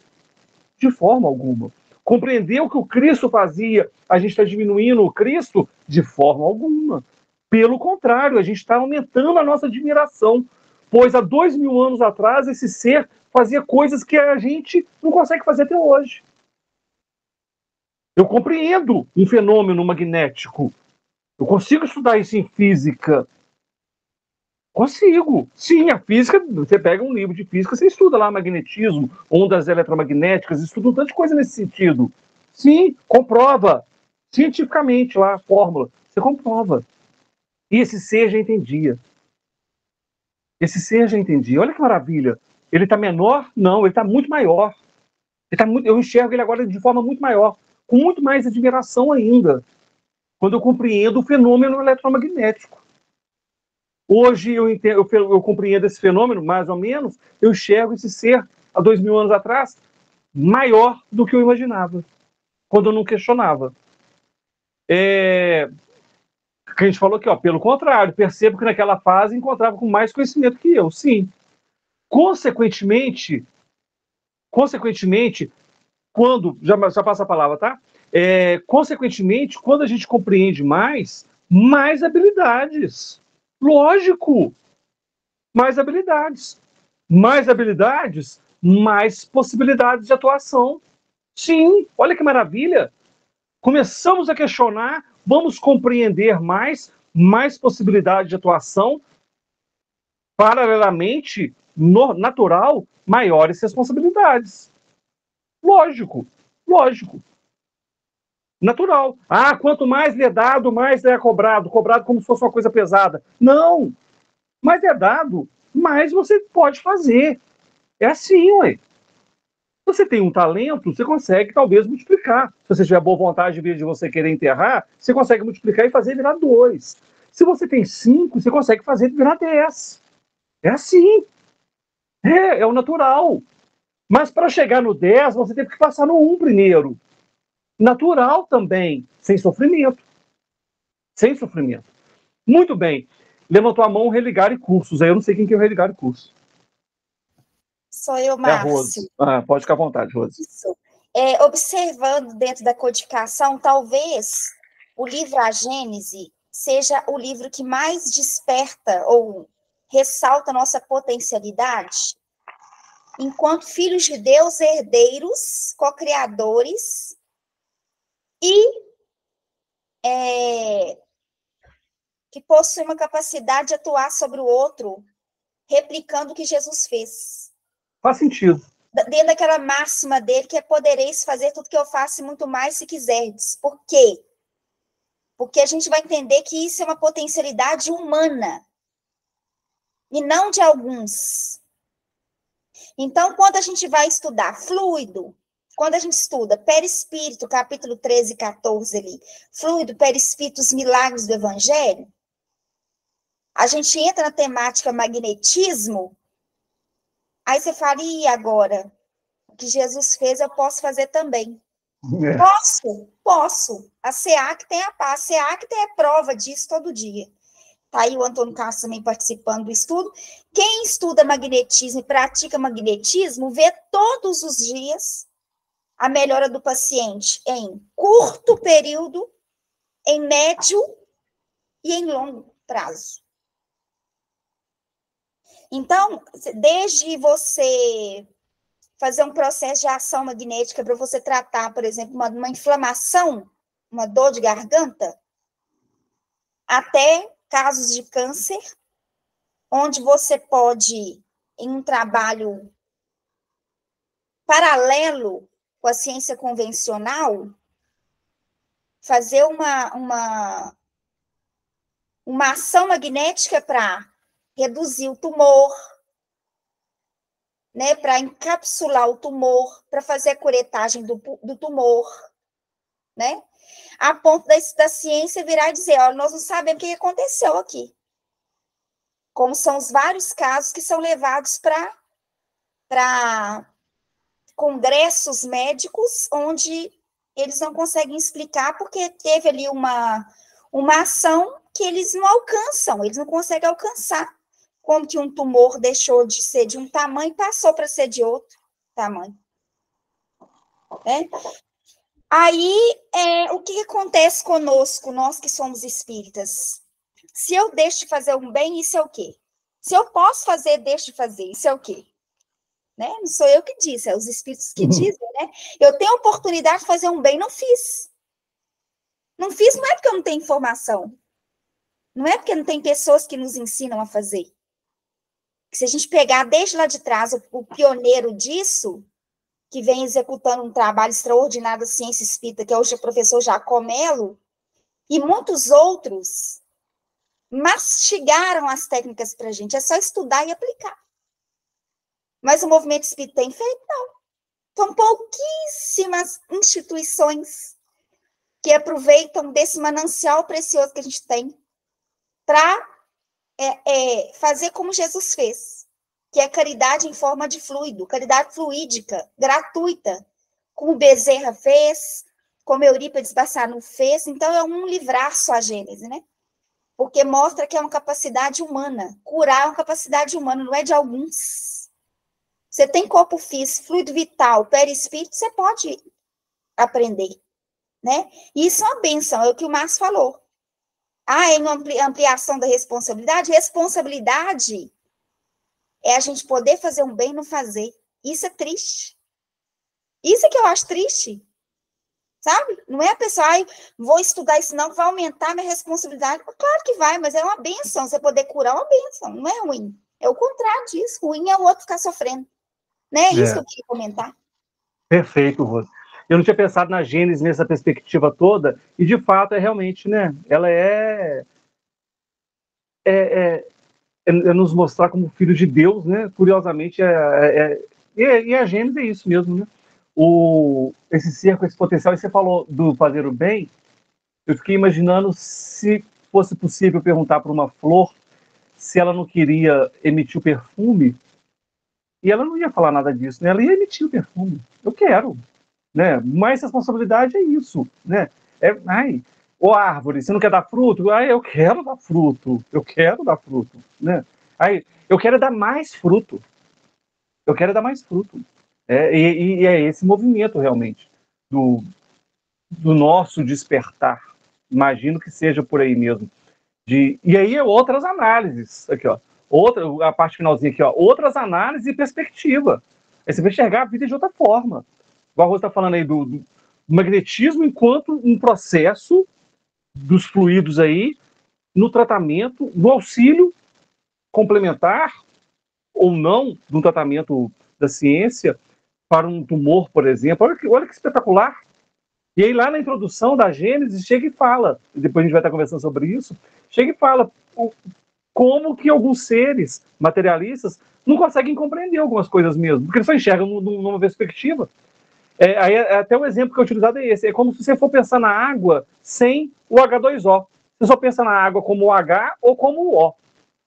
De forma alguma. Compreender o que o Cristo fazia, a gente está diminuindo o Cristo? De forma alguma. Pelo contrário, a gente está aumentando a nossa admiração, pois há 2000 anos atrás esse ser fazia coisas que a gente não consegue fazer até hoje. Eu compreendo um fenômeno magnético. Eu consigo estudar isso em física. Consigo. Sim, a física, você pega um livro de física, você estuda lá magnetismo, ondas eletromagnéticas, estuda um tanto de coisa nesse sentido. Sim, comprova. Cientificamente lá, a fórmula. Você comprova. E esse ser já entendia. Esse ser já entendi. Olha que maravilha. Ele está menor? Não, ele está muito maior. Eu enxergo ele agora de forma muito maior, com muito mais admiração ainda, quando eu compreendo o fenômeno eletromagnético. Hoje eu compreendo esse fenômeno, mais ou menos, eu enxergo esse ser, há 2000 anos atrás, maior do que eu imaginava, quando eu não questionava. Que a gente falou aqui, ó, pelo contrário, percebo que naquela fase encontrava com mais conhecimento que eu, sim. Consequentemente, quando, já passa a palavra, tá? Consequentemente, quando a gente compreende mais habilidades. Lógico, mais habilidades. Mais habilidades, mais possibilidades de atuação. Sim, olha que maravilha. Começamos a questionar, vamos compreender mais possibilidades de atuação, paralelamente, natural, maiores responsabilidades. Lógico. Natural. Quanto mais lhe é dado, mais é cobrado como se fosse uma coisa pesada. Não! Mais é dado, mais você pode fazer. É assim, ué. Se você tem um talento, você consegue talvez multiplicar. Se você tiver boa vontade, em vez de você querer enterrar, você consegue multiplicar e fazer virar 2. Se você tem 5, você consegue fazer virar 10. É assim. É o natural. Mas para chegar no 10, você teve que passar no 1 primeiro. Natural também, sem sofrimento. Sem sofrimento. Muito bem. Levantou a mão o Religare Cursos. Aí eu não sei quem que é o Religare Cursos. Sou eu, Márcio. Pode ficar à vontade, Rose. Isso. Observando dentro da codificação, talvez o livro A Gênese seja o livro que mais desperta ou ressalta a nossa potencialidade enquanto filhos de Deus, herdeiros, co-criadores e que possuem uma capacidade de atuar sobre o outro, replicando o que Jesus fez. Faz sentido. Dentro daquela máxima dele, que podereis fazer tudo que eu faço e muito mais se quiserdes. Por quê? Porque a gente vai entender que isso é uma potencialidade humana e não de alguns. Então, quando a gente vai estudar fluido, quando a gente estuda perispírito, capítulo 13 e 14 ali, fluido, perispírito, os milagres do evangelho, a gente entra na temática magnetismo, aí você fala, e agora? O que Jesus fez, eu posso fazer também. Posso. A SEAC tem a SEAC tem a prova disso todo dia. Está aí o Antônio Castro também participando do estudo. Quem estuda magnetismo e pratica magnetismo, vê todos os dias a melhora do paciente em curto período, em médio e em longo prazo. Então, desde você fazer um processo de ação magnética para você tratar, por exemplo, uma inflamação, uma dor de garganta, até casos de câncer, onde você pode, em um trabalho paralelo com a ciência convencional, fazer uma ação magnética para reduzir o tumor, né, para encapsular o tumor, para fazer a curetagem do tumor, né? A ponto da ciência virar e dizer, nós não sabemos o que aconteceu aqui. Como são os vários casos que são levados para congressos médicos, onde eles não conseguem explicar, porque teve ali uma ação que eles não alcançam, eles não conseguem alcançar. Como que um tumor deixou de ser de um tamanho e passou para ser de outro tamanho. Né? Aí, o que acontece conosco, nós que somos espíritas? Se eu deixo de fazer um bem, isso é o quê? Se eu posso fazer, deixo de fazer, isso é o quê? Né? Não sou eu que disse, é os espíritos que dizem, né? Eu tenho a oportunidade de fazer um bem, não fiz. Não fiz não é porque eu não tenho informação. Não é porque não tem pessoas que nos ensinam a fazer. Se a gente pegar desde lá de trás o pioneiro disso, que vem executando um trabalho extraordinário da ciência espírita, que é hoje o professor Jacó Melo, e muitos outros, mastigaram as técnicas para a gente, é só estudar e aplicar. Mas o movimento espírita tem feito? Não. São pouquíssimas instituições que aproveitam desse manancial precioso que a gente tem para fazer como Jesus fez, que é caridade em forma de fluido, caridade fluídica, gratuita, como Bezerra fez, como Eurípides Bassano fez. Então, é um livraço a Gênese, né? Porque mostra que é uma capacidade humana. Curar é uma capacidade humana, não é de alguns. Você tem corpo físico, fluido vital, perispírito, você pode aprender, né? E isso é uma bênção, é o que o Márcio falou. Em uma ampliação da responsabilidade, responsabilidade é a gente poder fazer um bem e não fazer. Isso é triste. Isso é que eu acho triste. Sabe? Não é a pessoa, vou estudar isso não, vai aumentar minha responsabilidade. Claro que vai, mas é uma bênção. Você poder curar é uma bênção, não é ruim. É o contrário disso. Ruim é o outro ficar sofrendo. Né? É isso que eu queria comentar. Perfeito, Rose. Eu não tinha pensado na Gênese nessa perspectiva toda, e de fato é realmente, né? Ela é nos mostrar como filho de Deus, né? Curiosamente, e a Gênese é isso mesmo, né? Esse ser com esse potencial, e você falou do fazer o bem, eu fiquei imaginando se fosse possível perguntar para uma flor se ela não queria emitir o perfume, e ela não ia falar nada disso, né? Ela ia emitir o perfume. Eu quero, né? Mas responsabilidade é isso, né? Ô árvore, você não quer dar fruto? Eu quero dar fruto, né? Eu quero dar mais fruto. E é esse movimento, realmente, do nosso despertar. Imagino que seja por aí mesmo. E aí, outras análises. Aqui, ó. A parte finalzinha aqui, ó. Outras análises e perspectiva. Aí você vai enxergar a vida de outra forma. Igual a Rosa está falando aí do magnetismo enquanto um processo dos fluidos aí, no tratamento, no auxílio complementar ou não do tratamento da ciência para um tumor, por exemplo. Olha que espetacular. E aí lá na introdução da Gênesis chega e fala, depois a gente vai estar conversando sobre isso, chega e fala como que alguns seres materialistas não conseguem compreender algumas coisas mesmo, porque eles só enxergam numa perspectiva. Até o exemplo que é utilizado é esse. É como se você for pensar na água sem o H2O. Você só pensa na água como o H ou como o O.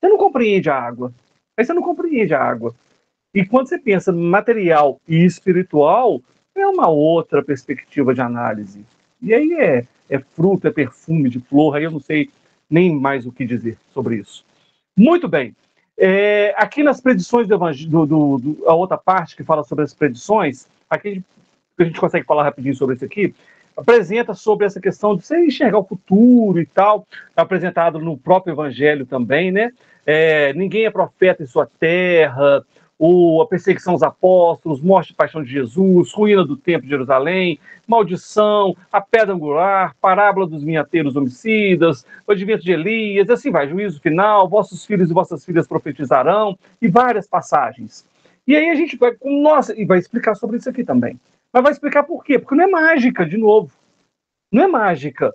Você não compreende a água. Aí você não compreende a água. E quando você pensa material e espiritual, é uma outra perspectiva de análise. E aí é fruto, é perfume de flor, aí eu não sei nem mais o que dizer sobre isso. Muito bem. Aqui nas predições do Evangelho, a outra parte que fala sobre as predições, aqui a gente consegue falar rapidinho sobre isso aqui, apresenta sobre essa questão de você enxergar o futuro e tal, apresentado no próprio Evangelho também, né? Ninguém é profeta em sua terra, a perseguição aos apóstolos, morte e paixão de Jesus, ruína do templo de Jerusalém, maldição, a pedra angular, parábola dos vinhateiros homicidas, o advento de Elias, assim vai, juízo final, vossos filhos e vossas filhas profetizarão, e várias passagens. E aí a gente vai, e vai explicar sobre isso aqui também. Mas vai explicar por quê? Porque não é mágica, de novo. Não é mágica.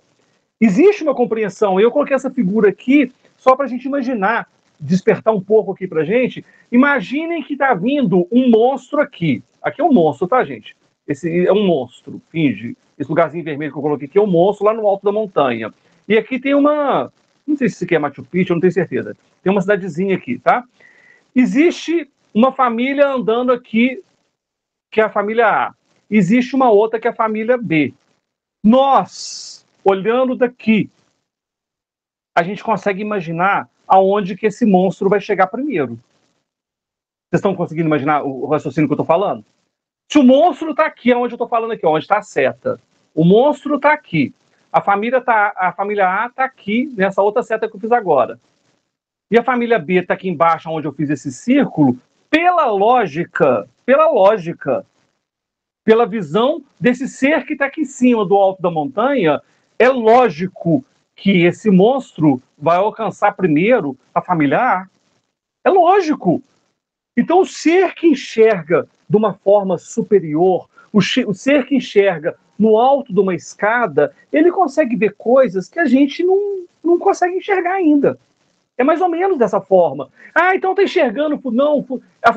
Existe uma compreensão. Eu coloquei essa figura aqui só para a gente imaginar, despertar um pouco aqui para a gente. Imaginem que está vindo um monstro aqui. Aqui é um monstro, tá, gente? Esse é um monstro, finge. Esse lugarzinho vermelho que eu coloquei aqui é um monstro lá no alto da montanha. E aqui tem uma... Não sei se isso aqui é Machu Picchu, eu não tenho certeza. Tem uma cidadezinha aqui, tá? Existe uma família andando aqui, que é a família A. Existe uma outra que é a família B. Nós, olhando daqui, a gente consegue imaginar aonde que esse monstro vai chegar primeiro. Vocês estão conseguindo imaginar o raciocínio que eu estou falando? Se o monstro está aqui, onde eu estou falando aqui, onde está a seta. O monstro está aqui. A família A está aqui, nessa outra seta que eu fiz agora. E a família B está aqui embaixo, onde eu fiz esse círculo, pela lógica, pela visão desse ser que está aqui em cima do alto da montanha, é lógico que esse monstro vai alcançar primeiro a família A. É lógico. Então, o ser que enxerga de uma forma superior, o ser que enxerga no alto de uma escada, ele consegue ver coisas que a gente não consegue enxergar ainda. É mais ou menos dessa forma. Ah, então tá enxergando, não,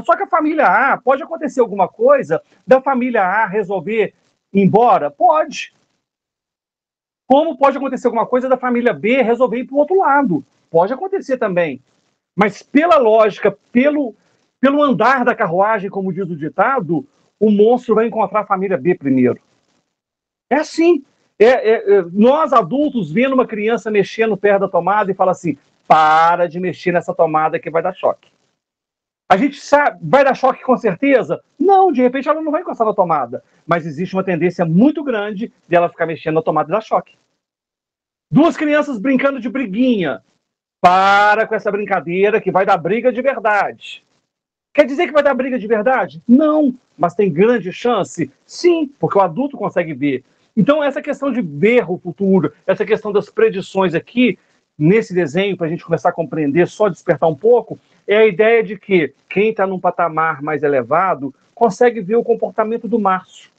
só que a família A, pode acontecer alguma coisa da família A resolver ir embora? Pode. Como pode acontecer alguma coisa da família B resolver ir para o outro lado? Pode acontecer também. Mas pela lógica, pelo andar da carruagem, como diz o ditado, o monstro vai encontrar a família B primeiro. É assim. Nós, adultos, vendo uma criança mexendo perto da tomada e fala assim, para de mexer nessa tomada que vai dar choque. A gente sabe, vai dar choque com certeza? Não, de repente ela não vai encostar na tomada. Mas existe uma tendência muito grande dela ficar mexendo na tomada e dar choque. Duas crianças brincando de briguinha. Para com essa brincadeira que vai dar briga de verdade. Quer dizer que vai dar briga de verdade? Não, mas tem grande chance? Sim, porque o adulto consegue ver. Então, essa questão de ver o futuro, essa questão das predições aqui, nesse desenho, para a gente começar a compreender, só despertar um pouco, é a ideia de que quem está num patamar mais elevado consegue ver o comportamento do Márcio.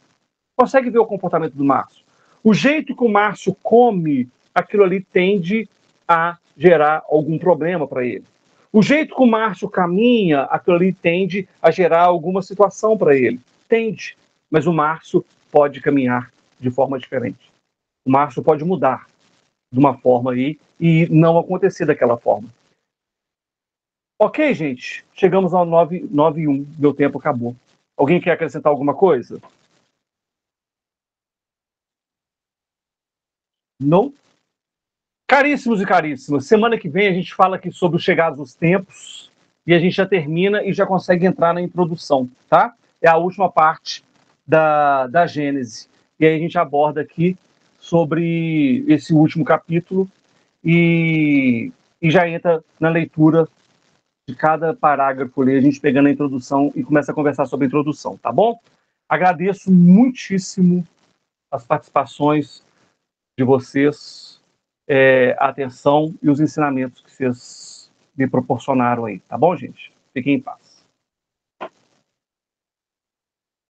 Consegue ver o comportamento do Márcio. O jeito que o Márcio come, aquilo ali tende a gerar algum problema para ele. O jeito que o Márcio caminha, aquilo ali tende a gerar alguma situação para ele. Tende. Mas o Márcio pode caminhar de forma diferente. O Márcio pode mudar de uma forma aí e não acontecer daquela forma. Ok, gente? Chegamos ao 9:01. Meu tempo acabou. Alguém quer acrescentar alguma coisa? Não? Caríssimos e caríssimas, semana que vem a gente fala aqui sobre os chegados dos tempos e a gente já termina e já consegue entrar na introdução, tá? É a última parte da Gênese. E aí a gente aborda aqui sobre esse último capítulo e já entra na leitura de cada parágrafo ali, a gente pegando a introdução e começa a conversar sobre a introdução, tá bom? Agradeço muitíssimo as participações de vocês, a atenção e os ensinamentos que vocês me proporcionaram aí, tá bom, gente? Fiquem em paz.